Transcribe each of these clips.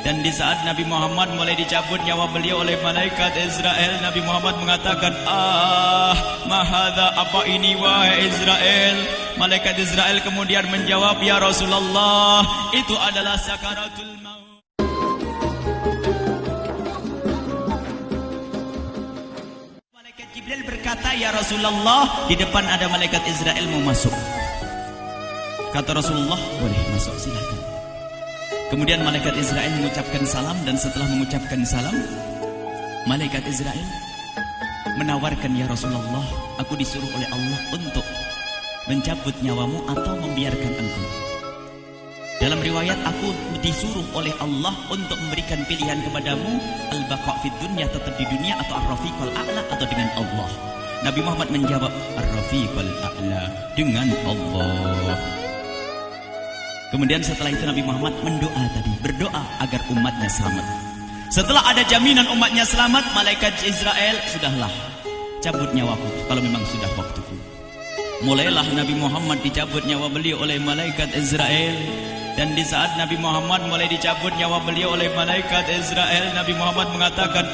Dan di saat Nabi Muhammad mulai dicabut nyawa beliau oleh malaikat Israel, Nabi Muhammad mengatakan, mahadha, apa ini wahai Israel? Malaikat Israel kemudian menjawab, ya Rasulullah, itu adalah sakaratul maut. Malaikat Jibril berkata, ya Rasulullah, di depan ada malaikat Israel mau masuk. Kata Rasulullah, boleh masuk, silakan. Kemudian malaikat Israel mengucapkan salam, dan setelah mengucapkan salam, malaikat Israel menawarkan, ya Rasulullah, aku disuruh oleh Allah untuk mencabut nyawamu atau membiarkan engkau. Dalam riwayat, aku disuruh oleh Allah untuk memberikan pilihan kepadamu, al-baqa' fid dunya, tetap di dunia, atau ar-rafiqul a'la, atau dengan Allah. Nabi Muhammad menjawab, ar-rafiqul a'la, dengan Allah. Kemudian setelah itu Nabi Muhammad berdoa agar umatnya selamat. Setelah ada jaminan umatnya selamat, malaikat Israel, sudahlah, cabut nyawaku kalau memang sudah waktuku. Mulailah Nabi Muhammad dicabut nyawa beliau oleh malaikat Israel. Dan di saat Nabi Muhammad mulai dicabut nyawa beliau oleh malaikat Israel, Nabi Muhammad mengatakan,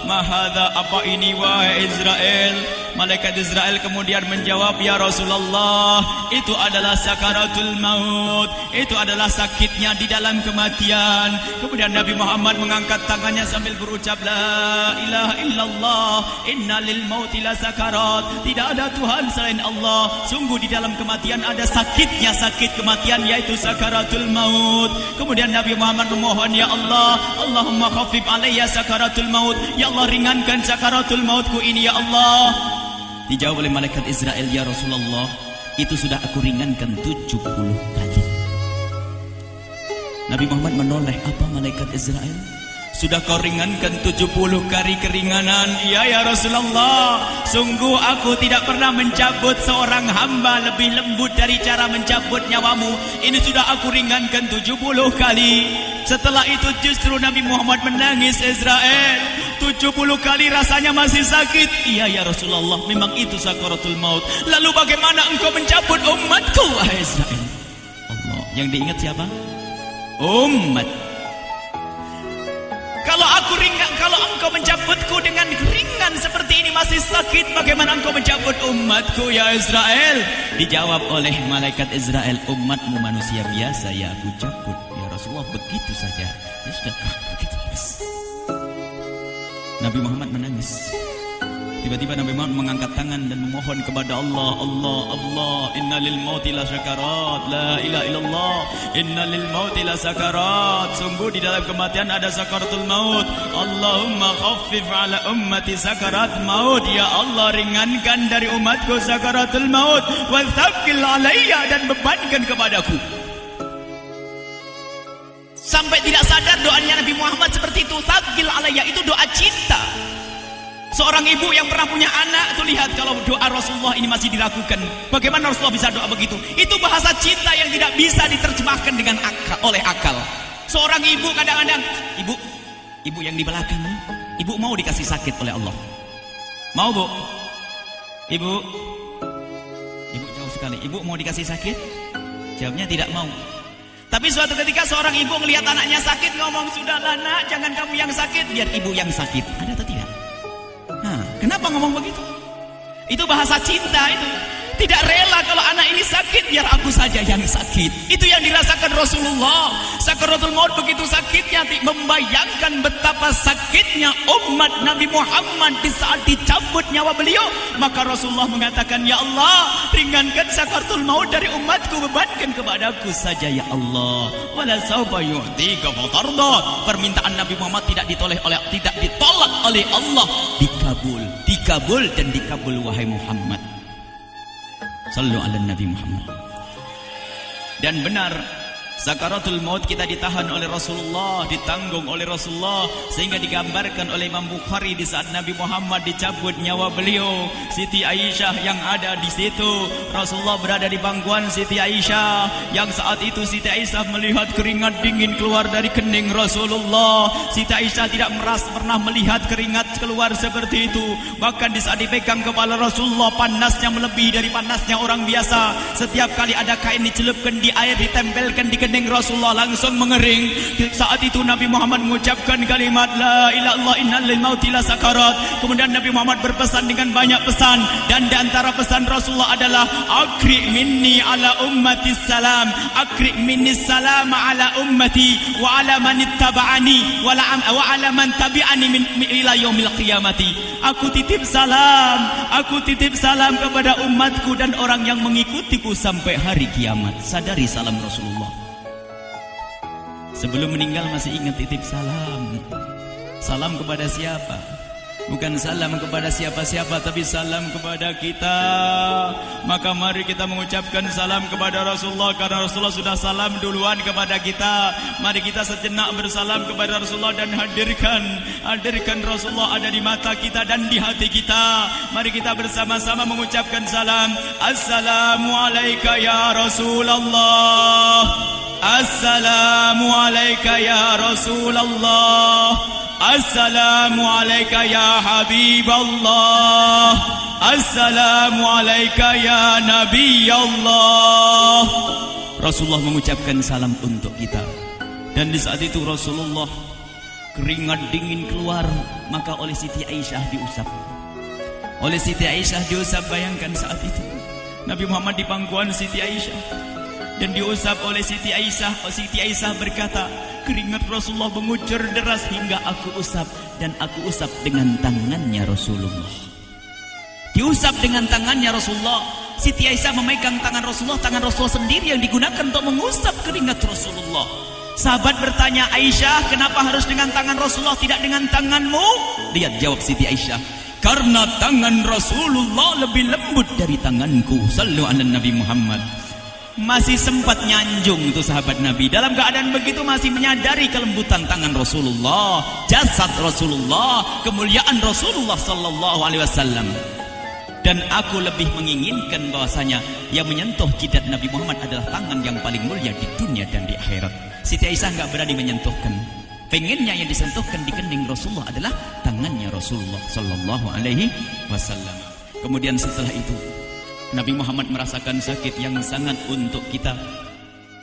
mahadha, apa ini wahai Israel? Malaikat Israel kemudian menjawab, ya Rasulullah, itu adalah sakaratul maut, itu adalah sakitnya di dalam kematian. Kemudian Nabi Muhammad mengangkat tangannya sambil berucap, la ilaha illallah, inna lil mauti la sakarat, tidak ada Tuhan selain Allah, sungguh di dalam kematian ada sakitnya, sakit kematian, yaitu sakaratul maut. Kemudian Nabi Muhammad memohon, ya Allah, Allahumma khafif alayya sakaratul maut, ya Allah, ringankan sakaratul mautku ini, ya Allah. Dijawab oleh malaikat Israel, ya Rasulullah, itu sudah aku ringankan 70 kali. Nabi Muhammad menoleh, apa malaikat Israel? Sudah kau ringankan 70 kali keringanan? Iya ya Rasulullah, sungguh aku tidak pernah mencabut seorang hamba lebih lembut dari cara mencabut nyawamu. Ini sudah aku ringankan 70 kali. Setelah itu justru Nabi Muhammad menangis, Israel, 70 kali rasanya masih sakit. Iya ya Rasulullah, memang itu sakaratul maut. Lalu bagaimana engkau mencabut umatku, wahai Israel? Allah, yang diingat siapa? Umat. Kalau engkau mencabutku dengan ringan seperti ini masih sakit, bagaimana engkau mencabut umatku, ya Israel? Dijawab oleh malaikat Israel, umatmu manusia biasa, ya aku cabut. Ya Rasulullah, begitu saja. Ya sudah, begitu. Nabi Muhammad menangis. Tiba-tiba Nabi Muhammad mengangkat tangan dan memohon kepada Allah, Allah, inna lil mauti la sakarat, la ilaha illallah, inna lil mauti la sakarat, sungguh di dalam kematian ada sakaratul maut. Allahumma khaffif ala ummati sakarat maut, ya Allah, ringankan dari umatku sakaratul maut, wa thaqqil alayya, dan bebankan kepadaku. Sampai tidak sadar doanya Nabi Muhammad seperti itu, thaqqil alayya, itu doa cinta. Seorang ibu yang pernah punya anak, tuh lihat kalau doa Rasulullah ini masih dilakukan. Bagaimana Rasulullah bisa doa begitu? Itu bahasa cinta yang tidak bisa diterjemahkan dengan oleh akal. Seorang ibu kadang-kadang, ibu yang di belakang, ibu mau dikasih sakit oleh Allah? Mau, Bu? Ibu jauh sekali. Ibu mau dikasih sakit? Jawabnya tidak mau. Tapi suatu ketika seorang ibu melihat anaknya sakit, ngomong, sudahlah nak, jangan kamu yang sakit, biar ibu yang sakit. Ada atau tidak? Kenapa ngomong begitu? Itu bahasa cinta itu. Tidak rela kalau anak ini sakit, biar aku saja yang sakit. Itu yang dirasakan Rasulullah. Sakaratul maut begitu sakitnya, membayangkan betapa sakitnya umat Nabi Muhammad di saat dicabut nyawa beliau. Maka Rasulullah mengatakan, ya Allah, ringankan sakaratul maut dari umatku, bebankan kepadaku saja, ya Allah. Wala sawfa yu'tika fatarda. Permintaan Nabi Muhammad tidak ditolak oleh Allah, dikabul dan dikabul, wahai Muhammad. Sallu ala Nabi Muhammad. Dan benar, sakaratul maut kita ditahan oleh Rasulullah, ditanggung oleh Rasulullah, sehingga digambarkan oleh Imam Bukhari di saat Nabi Muhammad dicabut nyawa beliau, Siti Aisyah yang ada di situ. Rasulullah berada di pangkuan Siti Aisyah, yang saat itu Siti Aisyah melihat keringat dingin keluar dari kening Rasulullah. Siti Aisyah tidak pernah melihat keringat keluar seperti itu. Bahkan di saat dipegang kepala Rasulullah, panasnya melebihi dari panasnya orang biasa. Setiap kali ada kain dicelupkan di air, ditempelkan di kening Rasulullah langsung mengering. Saat itu Nabi Muhammad mengucapkan kalimat la ilaha illallah innal lil mauti lasakarat. Kemudian Nabi Muhammad berpesan dengan banyak pesan, dan di antara pesan Rasulullah adalah akri minni ala ummati salam, akri minni salam ala ummati wa ala man ittaba'ani wa ala man tabi'ani min ila yaumil qiyamati. Aku titip salam kepada umatku dan orang yang mengikutiku sampai hari kiamat. Sadari salam Rasulullah. Sebelum meninggal masih ingat titip salam. Salam kepada siapa? Bukan salam kepada siapa-siapa, tapi salam kepada kita. Maka mari kita mengucapkan salam kepada Rasulullah, karena Rasulullah sudah salam duluan kepada kita. Mari kita sejenak bersalam kepada Rasulullah dan hadirkan Rasulullah ada di mata kita dan di hati kita. Mari kita bersama-sama mengucapkan salam. Assalamualaikum ya Rasulullah. Assalamualaikum ya Rasulullah. Assalamualaikum ya Habiballah. Assalamualaikum ya Nabi Allah. Rasulullah mengucapkan salam untuk kita. Dan di saat itu Rasulullah keringat dingin keluar, maka oleh Siti Aisyah diusap. Oleh Siti Aisyah diusap, bayangkan saat itu Nabi Muhammad di pangkuan Siti Aisyah dan diusap oleh Siti Aisyah. Siti Aisyah berkata, keringat Rasulullah mengucur deras hingga aku usap, dan aku usap dengan tangannya Rasulullah. Diusap dengan tangannya Rasulullah. Siti Aisyah memegang tangan Rasulullah sendiri yang digunakan untuk mengusap keringat Rasulullah. Sahabat bertanya, Aisyah, kenapa harus dengan tangan Rasulullah tidak dengan tanganmu? Lihat jawab Siti Aisyah, karena tangan Rasulullah lebih lembut dari tanganku. Sallu ala Nabi Muhammad. Masih sempat nyanjung itu sahabat Nabi. Dalam keadaan begitu masih menyadari kelembutan tangan Rasulullah, jasad Rasulullah, kemuliaan Rasulullah sallallahu alaihi wasallam. Dan aku lebih menginginkan bahwasanya yang menyentuh jidat Nabi Muhammad adalah tangan yang paling mulia di dunia dan di akhirat. Siti Aisyah enggak berani menyentuhkan. Pengennya yang disentuhkan di kening Rasulullah adalah tangannya Rasulullah sallallahu alaihi wasallam. Kemudian setelah itu Nabi Muhammad merasakan sakit yang sangat untuk kita.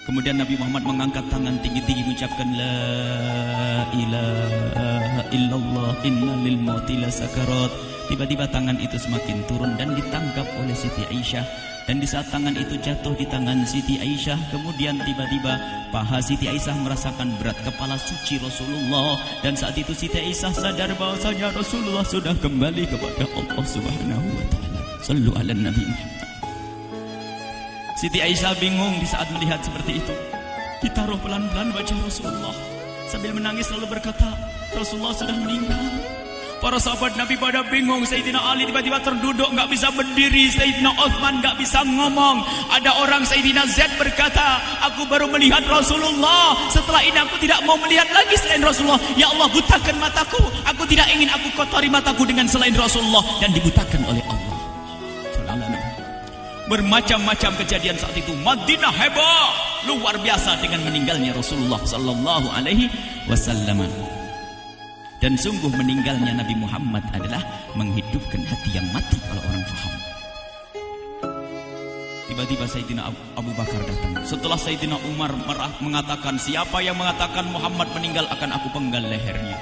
Kemudian Nabi Muhammad mengangkat tangan tinggi-tinggi mengucapkan la ilaha illallah inna lil mauti lasakarat. Tiba-tiba tangan itu semakin turun dan ditangkap oleh Siti Aisyah. Dan di saat tangan itu jatuh di tangan Siti Aisyah, kemudian tiba-tiba paha Siti Aisyah merasakan berat kepala suci Rasulullah. Dan saat itu Siti Aisyah sadar bahwasanya Rasulullah sudah kembali kepada Allah Subhanahu wa taala. Sallu ala Nabi Muhammad. Siti Aisyah bingung di saat melihat seperti itu. Ditaruh pelan-pelan wajah Rasulullah. Sambil menangis lalu berkata, Rasulullah sudah meninggal. Para sahabat Nabi pada bingung. Sayyidina Ali tiba-tiba terduduk, nggak bisa berdiri. Sayyidina Utsman nggak bisa ngomong. Ada orang Sayyidina Zaid berkata, aku baru melihat Rasulullah. Setelah ini aku tidak mau melihat lagi selain Rasulullah. Ya Allah, butakan mataku. Aku tidak ingin aku kotori mataku dengan selain Rasulullah. Dan dibutakan oleh Allah. Bermacam-macam kejadian saat itu. Madinah heboh, luar biasa dengan meninggalnya Rasulullah sallallahu alaihi wasallam. Dan sungguh meninggalnya Nabi Muhammad adalah menghidupkan hati yang mati kalau orang faham. Tiba-tiba Sayyidina Abu Bakar datang. Setelah Sayyidina Umar mengatakan, siapa yang mengatakan Muhammad meninggal akan aku penggal lehernya.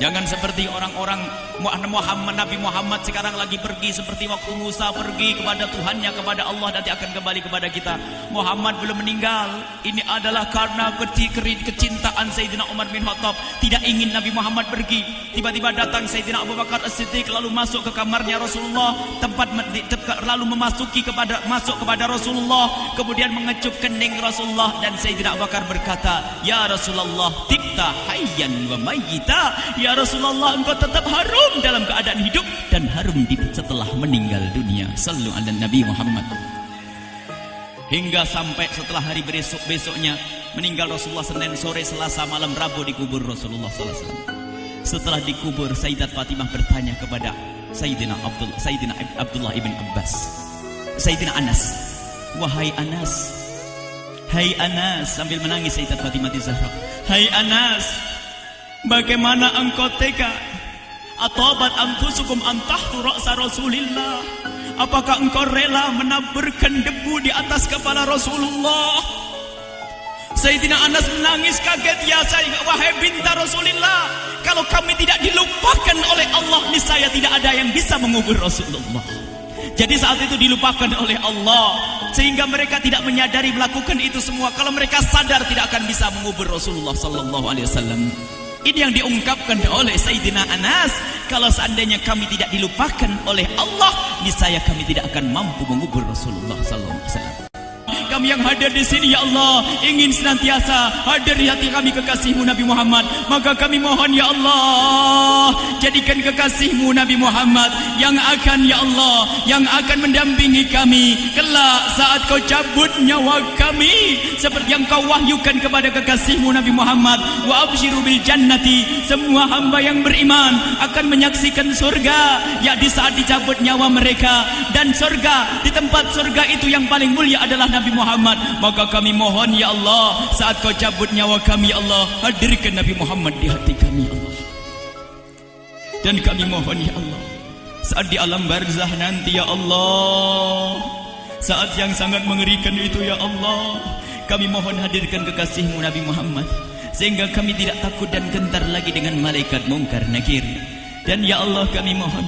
Jangan seperti orang-orang Nabi Muhammad sekarang lagi pergi seperti waktu Musa pergi kepada Tuhannya, kepada Allah, nanti akan kembali kepada kita. Muhammad belum meninggal. Ini adalah karena kecintaan Sayyidina Umar bin Khattab, tidak ingin Nabi Muhammad pergi. Tiba-tiba datang Sayyidina Abu Bakar As-Siddiq lalu masuk ke kamarnya Rasulullah, lalu masuk kepada Rasulullah, kemudian mengecup kening Rasulullah. Dan Sayyidina Abu Bakar berkata, ya Rasulullah, tibta hayyan wa mayyita. Ya Rasulullah, engkau tetap harum dalam keadaan hidup dan harum setelah meninggal dunia. Sallu ala Nabi Muhammad. Hingga sampai setelah hari besoknya meninggal Rasulullah, Senin sore, Selasa malam, Rabu dikubur Rasulullah sallallahu alaihi wasallam. Setelah dikubur, Sayyidat Fatimah bertanya kepada Sayyidina Abdullah ibn Abbas, Sayyidina Anas, wahai Anas, hai Anas, sambil menangis Sayyidat Fatimah Zahra, hai Anas, bagaimana engkau tega? Atabat anfusukum antahtu ra'sa Rasulillah. Apakah engkau rela menaburkan debu di atas kepala Rasulullah? Sayyidina Anas menangis kaget, ya wahai binta Rasulillah, kalau kami tidak dilupakan oleh Allah, niscaya tidak ada yang bisa mengubur Rasulullah. Jadi saat itu dilupakan oleh Allah, sehingga mereka tidak menyadari melakukan itu semua. Kalau mereka sadar, tidak akan bisa mengubur Rasulullah sallallahu alaihi wasallam. Ini yang diungkapkan oleh Sayyidina Anas, kalau seandainya kami tidak dilupakan oleh Allah, niscaya kami tidak akan mampu mengubur Rasulullah sallallahu alaihi wasallam. Kami yang hadir di sini, ya Allah, ingin senantiasa hadir di hati kami kekasih-Mu Nabi Muhammad. Maka kami mohon, ya Allah, jadikan kekasih-Mu Nabi Muhammad yang akan, ya Allah, yang akan mendampingi kami kelak saat Kau cabut nyawa kami, seperti yang Kau wahyukan kepada kekasih-Mu Nabi Muhammad. Wa absyiru bil jannati, semua hamba yang beriman akan menyaksikan surga, ya di saat dicabut nyawa mereka. Dan surga, di tempat surga itu yang paling mulia adalah Nabi Muhammad. Maka kami mohon, ya Allah, saat Kau cabut nyawa kami, ya Allah, hadirkan Nabi Muhammad di hati kami, ya Allah. Dan kami mohon, ya Allah, saat di alam barzah nanti, ya Allah, saat yang sangat mengerikan itu, ya Allah, kami mohon hadirkan kekasih-Mu Nabi Muhammad, sehingga kami tidak takut dan gentar lagi dengan malaikat mungkar nakir. Dan ya Allah, kami mohon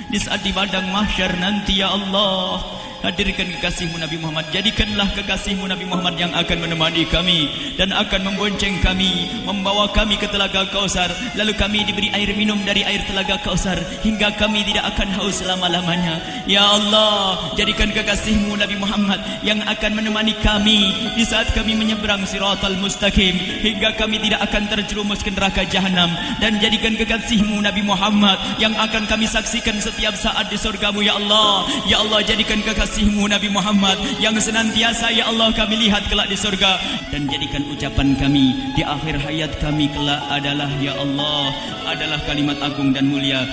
di saat di padang mahsyar nanti, ya Allah, hadirkan kekasih-Mu Nabi Muhammad. Jadikanlah kekasih-Mu Nabi Muhammad yang akan menemani kami dan akan membonceng kami, membawa kami ke telaga Kausar. Lalu kami diberi air minum dari air telaga Kausar hingga kami tidak akan haus selama-lamanya. Ya Allah, jadikan kekasih-Mu Nabi Muhammad yang akan menemani kami di saat kami menyeberang Siratal Mustaqim hingga kami tidak akan terjerumus ke neraka jahanam. Dan jadikan kekasih-Mu Nabi Muhammad yang akan kami saksikan setiap saat di surga-Mu, ya Allah. Ya Allah, jadikan kekasih-Mu Nabi Muhammad yang senantiasa, ya Allah, kami lihat kelak di surga. Dan jadikan ucapan kami di akhir hayat kami kelak adalah, ya Allah, adalah kalimat agung dan mulia,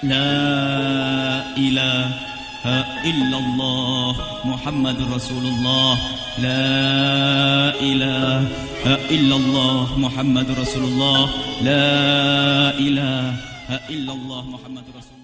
La ilaha illallah Muhammadur Rasulullah. La ilaha illallah Muhammadur Rasulullah. La ilaha illallah Muhammadur Rasulullah.